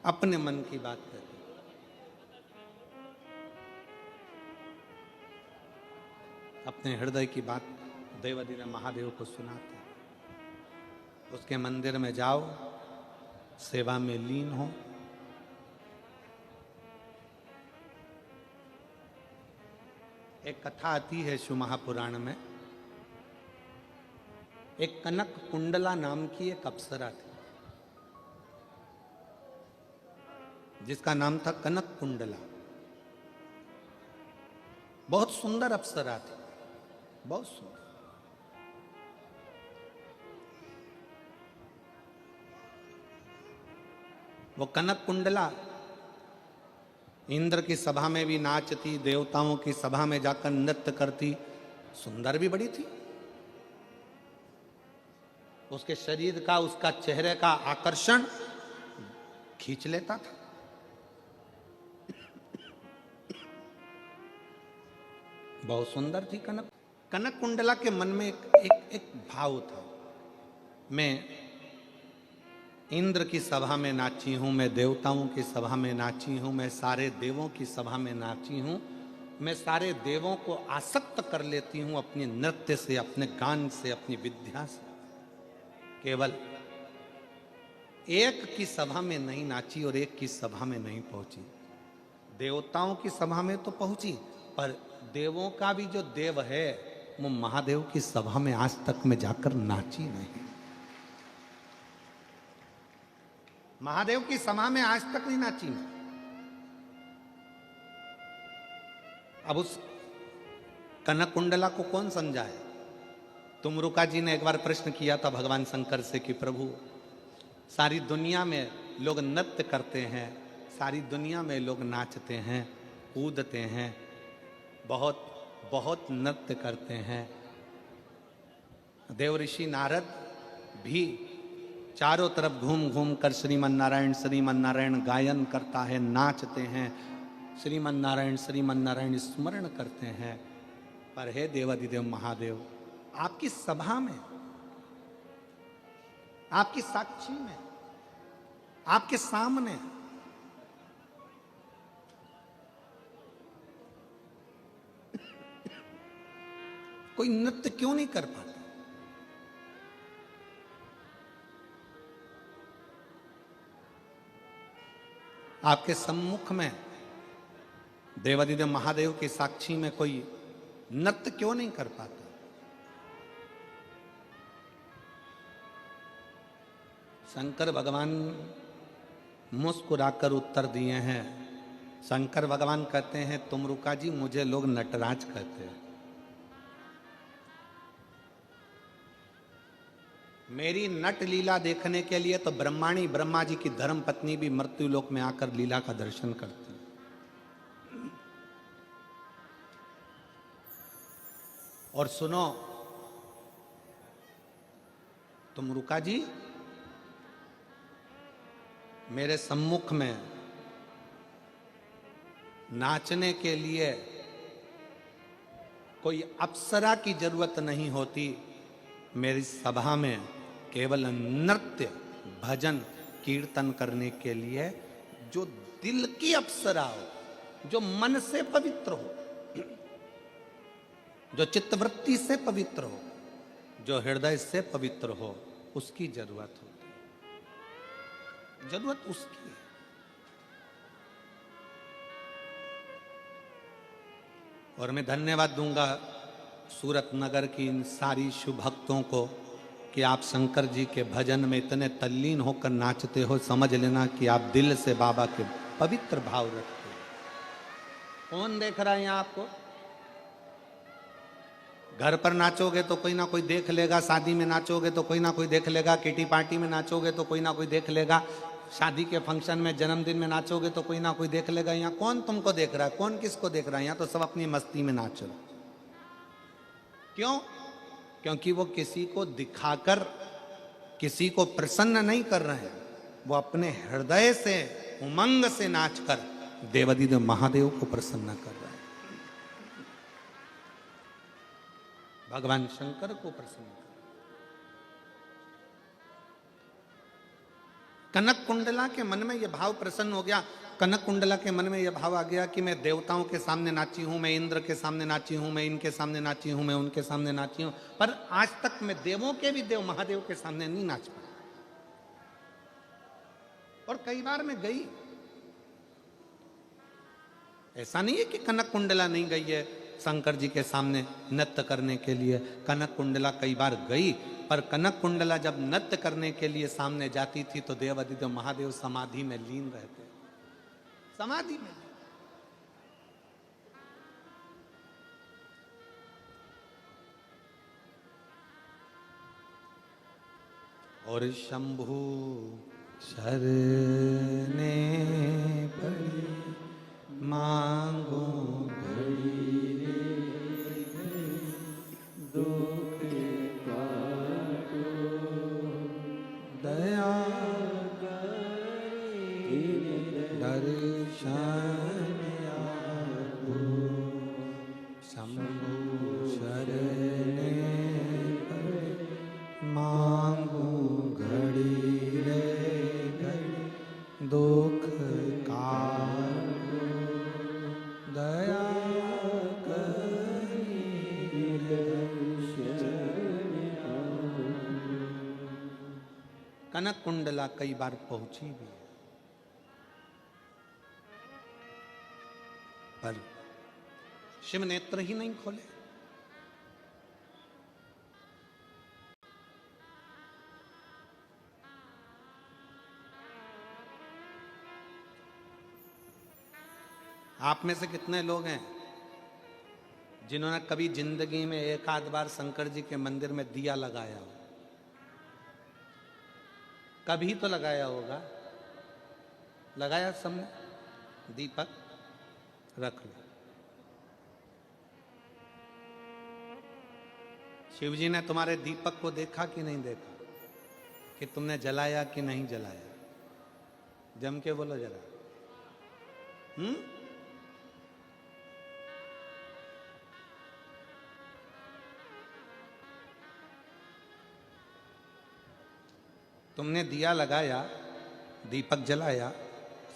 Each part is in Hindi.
अपने मन की बात कहते हैं। अपने हृदय की बात देवाधिदेव महादेव को सुनाते हैं। उसके मंदिर में जाओ, सेवा में लीन हो। एक कथा आती है शिव महापुराण में। एक कनक कुंडला नाम की एक अप्सरा थी, जिसका नाम था कनक कुंडला। बहुत सुंदर अप्सरा थी, बहुत सुंदर। वो कनक कुंडला इंद्र की सभा में भी नाचती, देवताओं की सभा में जाकर नृत्य करती, सुंदर भी बड़ी थी। उसके शरीर का, उसका चेहरे का आकर्षण खींच लेता था। बहुत सुंदर थी कनक। कनक कुंडला के मन में एक भाव था, मैं इंद्र की सभा में नाची हूं, मैं देवताओं की सभा में नाची हूं, मैं सारे देवों की सभा में नाची हूं, मैं सारे देवों को आसक्त कर लेती हूं अपने नृत्य से, अपने गान से, अपनी विद्या से। केवल एक की सभा में नहीं नाची और एक की सभा में नहीं पहुंची। देवताओं की सभा में तो पहुंची, पर देवों का भी जो देव है वो महादेव की सभा में आज तक में जाकर नाची नहीं। महादेव की सभा में आज तक नहीं नाची मैं। अब उस कनक कुंडला को कौन समझाए? तुमरुका जी ने एक बार प्रश्न किया था भगवान शंकर से कि प्रभु, सारी दुनिया में लोग नृत्य करते हैं, सारी दुनिया में लोग नाचते हैं, कूदते हैं, बहुत बहुत नृत्य करते हैं। देव ऋषि नारद भी चारों तरफ घूम घूम कर श्रीमन नारायण गायन करता है, नाचते हैं, श्रीमन नारायण स्मरण करते हैं। पर हे देवाधिदेव महादेव, आपकी सभा में, आपकी साक्षी में, आपके सामने कोई नृत्य क्यों नहीं कर पाता? आपके सम्मुख में देवाधिदेव महादेव के साक्षी में कोई नृत्य क्यों नहीं कर पाता? शंकर भगवान मुस्कुराकर उत्तर दिए हैं। शंकर भगवान कहते हैं, तुमरुका जी, मुझे लोग नटराज कहते हैं। मेरी नट लीला देखने के लिए तो ब्रह्माणी ब्रह्मा जी की धर्म पत्नी भी मृत्यु लोक में आकर लीला का दर्शन करती है। और सुनो तुमरुका जी, मेरे सम्मुख में नाचने के लिए कोई अप्सरा की जरूरत नहीं होती। मेरी सभा में केवल नृत्य, भजन, कीर्तन करने के लिए जो दिल की अप्सरा हो, जो मन से पवित्र हो, जो चित्तवृत्ति से पवित्र हो, जो हृदय से पवित्र हो, उसकी जरूरत होती है। जरूरत उसकी है। और मैं धन्यवाद दूंगा सूरत नगर की इन सारी शिव भक्तों को कि आप शंकर जी के भजन में इतने तल्लीन होकर नाचते हो। समझ लेना कि आप दिल से बाबा के पवित्र भाव रखते हो। कौन देख रहा है यहाँ आपको? घर पर नाचोगे तो कोई ना कोई देख लेगा, शादी में नाचोगे तो कोई ना कोई देख लेगा, किटी पार्टी में नाचोगे तो कोई ना कोई देख लेगा, शादी के फंक्शन में, जन्मदिन में नाचोगे तो कोई ना कोई देख लेगा। यहाँ कौन तुमको देख रहा है? कौन किसको देख रहा है? यहाँ तो सब अपनी मस्ती में नाच रहे। क्यों? क्योंकि वो किसी को दिखाकर किसी को प्रसन्न नहीं कर रहे हैं, वो अपने हृदय से, उमंग से नाचकर देवाधिदेव महादेव को प्रसन्न कर रहे हैं, भगवान शंकर को प्रसन्न कर। कनक कुंडला के मन में यह भाव प्रसन्न हो गया, कनक कुंडला के मन में यह भाव आ गया कि मैं देवताओं के सामने नाची हूं, मैं इंद्र के सामने नाची हूं, मैं इनके सामने नाची हूं, मैं उनके सामने नाची हूं, पर आज तक मैं देवों के भी देव महादेव के सामने नहीं नाच पाया। और कई बार मैं गई, ऐसा नहीं है कि कनक कुंडला नहीं गई है शंकर जी के सामने नृत्य करने के लिए। कनक कुंडला कई बार गई, पर कनक कुंडला जब नृत्य करने के लिए सामने जाती थी तो देवादिदेव महादेव समाधि में लीन रहते, समाधि में। और शंभु शरणे पड़ी मांगो घड़ी रे दुख काटो दया दर्शन आपो शंभु शरणे पड़े मांगो घड़ी रे घड़ी दुख काटो दया करी कनक कुंडला कई बार पहुंची भी, पर शिव नेत्र ही नहीं खोले। आप में से कितने लोग हैं जिन्होंने कभी जिंदगी में एक आध बार शंकर जी के मंदिर में दिया लगाया हो? कभी तो लगाया होगा, लगाया सबने? दीपक रख लो। शिव जी ने तुम्हारे दीपक को देखा कि नहीं देखा, कि तुमने जलाया कि नहीं जलाया? जम के बोलो जरा। तुमने दिया लगाया, दीपक जलाया,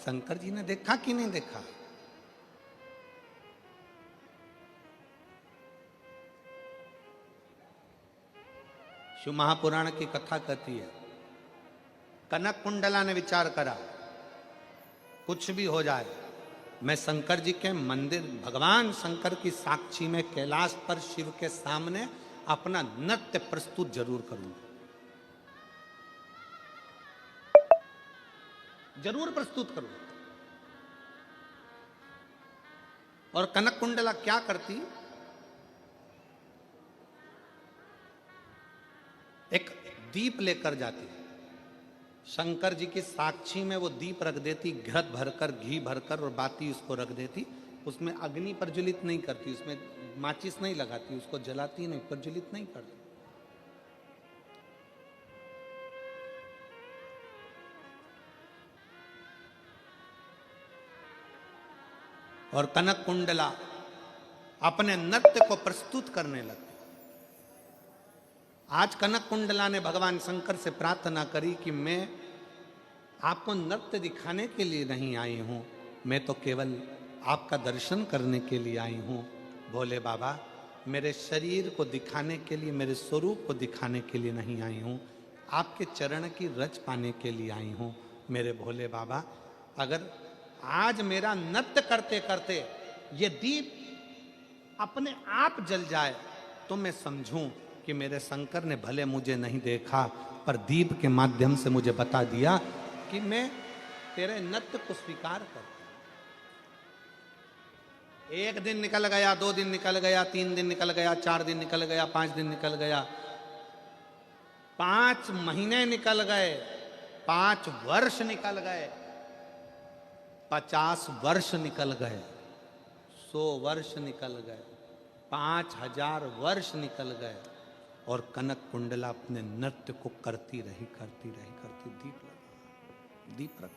शंकर जी ने देखा कि नहीं देखा? शिव महापुराण की कथा कहती है, कनक कुंडला ने विचार करा, कुछ भी हो जाए मैं शंकर जी के मंदिर, भगवान शंकर की साक्षी में कैलाश पर शिव के सामने अपना नृत्य प्रस्तुत जरूर करूंगा, जरूर प्रस्तुत करूंगा। और कनक कुंडला क्या करती, एक दीप लेकर जाती, शंकर जी की साक्षी में वो दीप रख देती, घृत भरकर, घी भरकर, और बाती उसको रख देती। उसमें अग्नि प्रज्वलित नहीं करती, उसमें माचिस नहीं लगाती, उसको जलाती नहीं, प्रज्वलित नहीं करती। और कनक कुंडला अपने नृत्य को प्रस्तुत करने लगती। आज कनक कुंडला ने भगवान शंकर से प्रार्थना करी कि मैं आपको नृत्य दिखाने के लिए नहीं आई हूं, मैं तो केवल आपका दर्शन करने के लिए आई हूं। भोले बाबा, मेरे शरीर को दिखाने के लिए, मेरे स्वरूप को दिखाने के लिए नहीं आई हूं, आपके चरण की रज पाने के लिए आई हूं। मेरे भोले बाबा, अगर आज मेरा नृत्य करते करते ये दीप अपने आप जल जाए तो मैं समझूं कि मेरे शंकर ने भले मुझे नहीं देखा, पर दीप के माध्यम से मुझे बता दिया कि मैं तेरे नृत्य को स्वीकार करता। एक दिन निकल गया, 2 दिन निकल गया, 3 दिन निकल गया, 4 दिन निकल गया, 5 दिन निकल गया, 5 महीने निकल गए, 5 वर्ष निकल गए, 50 वर्ष निकल गए, 100 वर्ष निकल गए, 5000 वर्ष निकल गए, और कनक कुंडला अपने नृत्य को करती रही, दीप लगा, दीप रखा।